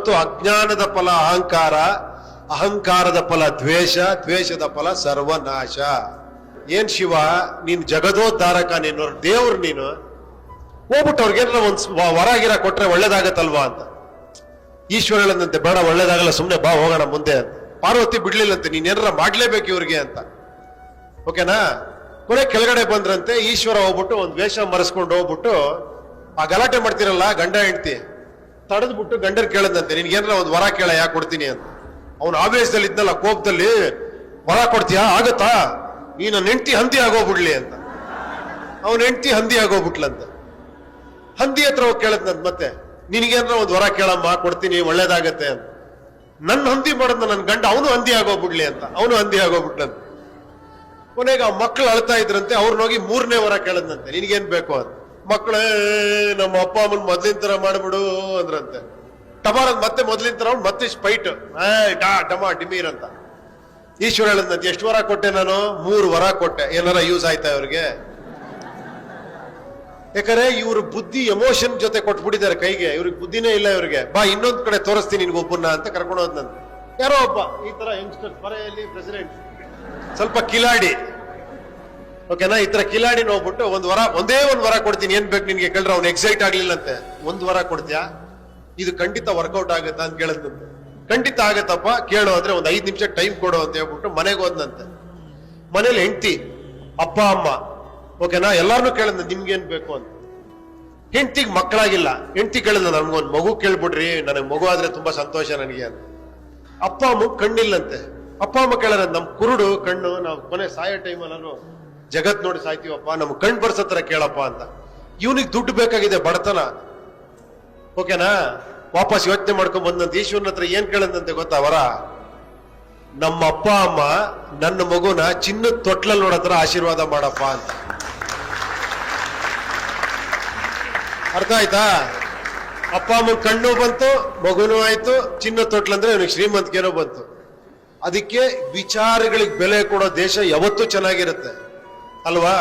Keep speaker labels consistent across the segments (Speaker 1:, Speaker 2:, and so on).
Speaker 1: ಯಾವತ್ತು ಅಜ್ಞಾನದ ಫಲ ಅಹಂಕಾರ, ಅಹಂಕಾರದ ಫಲ ದ್ವೇಷ, ದ್ವೇಷದ ಫಲ ಸರ್ವನಾಶ. ಏನ್ ಶಿವ, ನೀನ್ ಜಗದೋದ್ಧಾರಕ, ನೀನು ದೇವ್ರು, ನೀನು ಹೋಗ್ಬಿಟ್ಟು ಅವ್ರಿಗೇನಾರ ಒಂದ್ ವರಾಗಿರ ಕೊಟ್ರೆ ಒಳ್ಳೇದಾಗತ್ತಲ್ವಾ ಅಂತ. ಈಶ್ವರ ಹೇಳದಂತೆ, ಬೇಡ ಒಳ್ಳೇದಾಗಲ್ಲ, ಸುಮ್ನೆ ಬಾ ಹೋಗೋಣ ಮುಂದೆ ಅಂತ. ಪಾರ್ವತಿ ಬಿಡ್ಲಿಲ್ಲಂತೆ, ನೀನೇನಾರ ಮಾಡ್ಲೇಬೇಕು ಇವ್ರಿಗೆ ಅಂತ. ಓಕೆನಾ? ಕೊನೆ ಕೆಳಗಡೆ ಬಂದ್ರಂತೆ, ಈಶ್ವರ ಹೋಗ್ಬಿಟ್ಟು ಒಂದ್ ವೇಷ ಮರೆಸ್ಕೊಂಡು ಹೋಗ್ಬಿಟ್ಟು ಆ ಗಲಾಟೆ ಮಾಡ್ತಿರಲ್ಲ ಗಂಡ ಹೆಂಡ್ತಿ, ತಡೆದ್ಬಿಟ್ಟು ಗಂಡರ್ ಕೇಳದಂತೆ, ನಿನ್ಗೇನಾರ ಒಂದ್ ವರ ಕೇಳ, ಯಾಕೆ ಕೊಡ್ತೀನಿ ಅಂತ. ಅವ್ನು ಆವೇಶದಲ್ಲಿ ಇದ್ನಲ್ಲ, ಕೋಪದಲ್ಲಿ, ವರ ಕೊಡ್ತೀಯಾ, ಆಗತ್ತಾ, ನೀ ನನ್ನ ಹೆಂಡ್ತಿ ಹಂದಿ ಆಗೋಗ್ಬಿಡ್ಲಿ ಅಂತ. ಅವನ ಹೆಂಡ್ತಿ ಹಂದಿ ಆಗೋಗ್ಬಿಟ್ಲಂತ. ಹಂದಿ ಹತ್ರ ಹೋಗಿ ಕೇಳದ್ನಂತ, ಮತ್ತೆ ನಿನಗೇನಾರ ಒಂದ್ ವರ ಕೇಳಮ್ಮ, ಕೊಡ್ತೀನಿ, ಒಳ್ಳೇದಾಗತ್ತೆ ಅಂತ. ನನ್ನ ಹಂದಿ ಮಾಡದ್ನ ನನ್ ಗಂಡ, ಅವನು ಹಂದಿ ಆಗೋಗ್ಬಿಡ್ಲಿ ಅಂತ. ಅವನು ಹಂದಿ ಆಗೋಗ್ಬಿಟ್ಲಂತ. ಕೊನೆಗೆ ಆ ಮಕ್ಳು ಅಳ್ತಾ ಇದ್ರಂತೆ, ಅವ್ರನ್ನೋಗಿ 3ನೇ ವರ ಕೇಳದ್ನಂತೆ, ನಿನ್ಗೇನ್ ಬೇಕು ಅಂತ. ಮಕ್ಕಳೇ, ನಮ್ಮ ಅಪ್ಪ ಅಮ್ಮನ್ ಮೊದ್ಲಿನ ತರ ಮಾಡ್ಬಿಡು ಅಂದ್ರಂತೆ. ಟಮಾರ ಮತ್ತೆ ಮೊದ್ಲಿನ ತರ ಮತ್ತೆ ಸ್ಪೈಟ್, ಡಮಾ ಡಿಮೀರ್ ಅಂತ. ಈಶ್ವರ ಹೇಳದ್ನಂತೆ, ಎಷ್ಟು ವರ ಕೊಟ್ಟೆ ನಾನು? 3 ವರ ಕೊಟ್ಟೆ. ಏನಾರ ಯೂಸ್ ಆಯ್ತಾ ಇವ್ರಿಗೆ? ಯಾಕಂದ್ರೆ ಇವ್ರ ಬುದ್ಧಿ ಎಮೋಷನ್ ಜೊತೆ ಕೊಟ್ಬಿಟ್ಟಿದ್ದಾರೆ ಕೈಗೆ, ಇವ್ರಿಗೆ ಬುದ್ಧಿನೇ ಇಲ್ಲ ಇವ್ರಿಗೆ. ಬಾ ಇನ್ನೊಂದ್ ಕಡೆ ತೋರಿಸ್ತೀನಿ ನಿನ್ಗೊಬ್ಬನ್ನ ಅಂತ ಕರ್ಕೊಂಡು ಹೋದ್ನಂತೆ. ಯಾರೋ ಒಬ್ಬ ಈ ತರ ಯಂಗ್ಸ್ಟರ್, ಪರೆಯಲ್ಲಿ ಪ್ರೆಸಿಡೆಂಟ್, ಸ್ವಲ್ಪ ಕಿಲಾಡಿ, ಓಕೆನಾ, ಈ ತರ ಕಿಲಾಡಿ ನೋಡ್ಬಿಟ್ಟು ಒಂದೇ ಒಂದ್ ವರ ಕೊಡ್ತೀನಿ, ಏನ್ ಬೇಕು ನಿನ್ಗೆ ಕೇಳ್ರೆ ಅವ್ನು ಎಕ್ಸೈಟ್ ಆಗ್ಲಿಲ್ಲಂತೆ. 1 ವರ ಕೊಡ್ತೀಯಾ, ಇದು ಖಂಡಿತ ವರ್ಕೌಟ್ ಆಗತ್ತಾ ಅಂತ ಕೇಳದಂತೆ. ಖಂಡಿತ ಆಗತ್ತಪ್ಪ, ಕೇಳು ಅಂದ್ರೆ ಒಂದ್ 5 ನಿಮಿಷ ಟೈಮ್ ಕೊಡು ಅಂತ ಹೇಳ್ಬಿಟ್ಟು ಮನೆಗೆ ಹೋದ್ನಂತೆ. ಮನೇಲಿ ಹೆಂಡತಿ, ಅಪ್ಪ ಅಮ್ಮ, ಓಕೆನಾ, ಎಲ್ಲಾರನ್ನೂ ಕೇಳಂದ, ನಿಮ್ಗೇನ್ ಬೇಕು ಅಂತ. ಹೆಂಡತಿಗೆ ಮಕ್ಕಳಾಗಿಲ್ಲ. ಹೆಂಡತಿ ಕೇಳಿದ, ನನ್ಗೊಂದ್ ಮಗು ಕೇಳ್ಬಿಡ್ರಿ, ನನಗೆ ಮಗು ಆದ್ರೆ ತುಂಬಾ ಸಂತೋಷ ನನಗೆ ಅಂತ. ಅಪ್ಪ ಅಮ್ಮ ಕಣ್ಣಿಲ್ಲಂತೆ. ಅಪ್ಪ ಅಮ್ಮ ಕೇಳಾರ, ನಮ್ ಕುರುಡು ಕಣ್ಣು, ನಾವು ಕೊನೆ ಸಾಯೋ ಟೈಮಲ್ಲೂ ಜಗತ್ ನೋಡಿ ಸಾಯ್ತೀವಪ್ಪ, ನಮ್ ಕಣ್ ಬರ್ಸತ್ರ ಕೇಳಪ್ಪ ಅಂತ. ಇವನಿಗೆ ದುಡ್ಡು ಬೇಕಾಗಿದೆ, ಬಡತನ, ಓಕೆನಾ. ವಾಪಸ್ ಯೋಚನೆ ಮಾಡ್ಕೊಂಡ್ ಬಂದಂತ ಈಶ್ವರನ ಹತ್ರ ಏನ್ ಕೇಳದಂತೆ ಗೊತ್ತಾ ವರ? ನಮ್ಮ ಅಪ್ಪ ಅಮ್ಮ ನನ್ನ ಮಗುನ ಚಿನ್ನದ ತೊಟ್ಲಲ್ಲಿ ನೋಡತ್ರ ಆಶೀರ್ವಾದ ಮಾಡಪ್ಪ ಅಂತ. ಅರ್ಥ ಆಯ್ತಾ? ಅಪ್ಪ ಅಮ್ಮನ ಕಣ್ಣು ಬಂತು, ಮಗುನೂ ಆಯ್ತು, ಚಿನ್ನದ ತೊಟ್ಲ ಅಂದ್ರೆ ಇವನಿಗೆ ಶ್ರೀಮಂತಿಕೆನೂ ಬಂತು. ಅದಕ್ಕೆ ವಿಚಾರಗಳಿಗೆ ಬೆಲೆ ಕೊಡೋ ದೇಶ ಯಾವತ್ತೂ ಚೆನ್ನಾಗಿರುತ್ತೆ ಅಲ್ವಾ?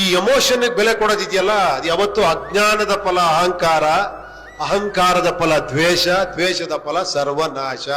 Speaker 1: ಈ ಎಮೋಷನ್ ಬೆಲೆ ಕೊಡೋದಿದೆಯಲ್ಲ, ಅದು ಯಾವತ್ತು ಅಜ್ಞಾನದ ಫಲ ಅಹಂಕಾರ, ಅಹಂಕಾರದ ಫಲ ದ್ವೇಷ, ದ್ವೇಷದ ಫಲ ಸರ್ವನಾಶ.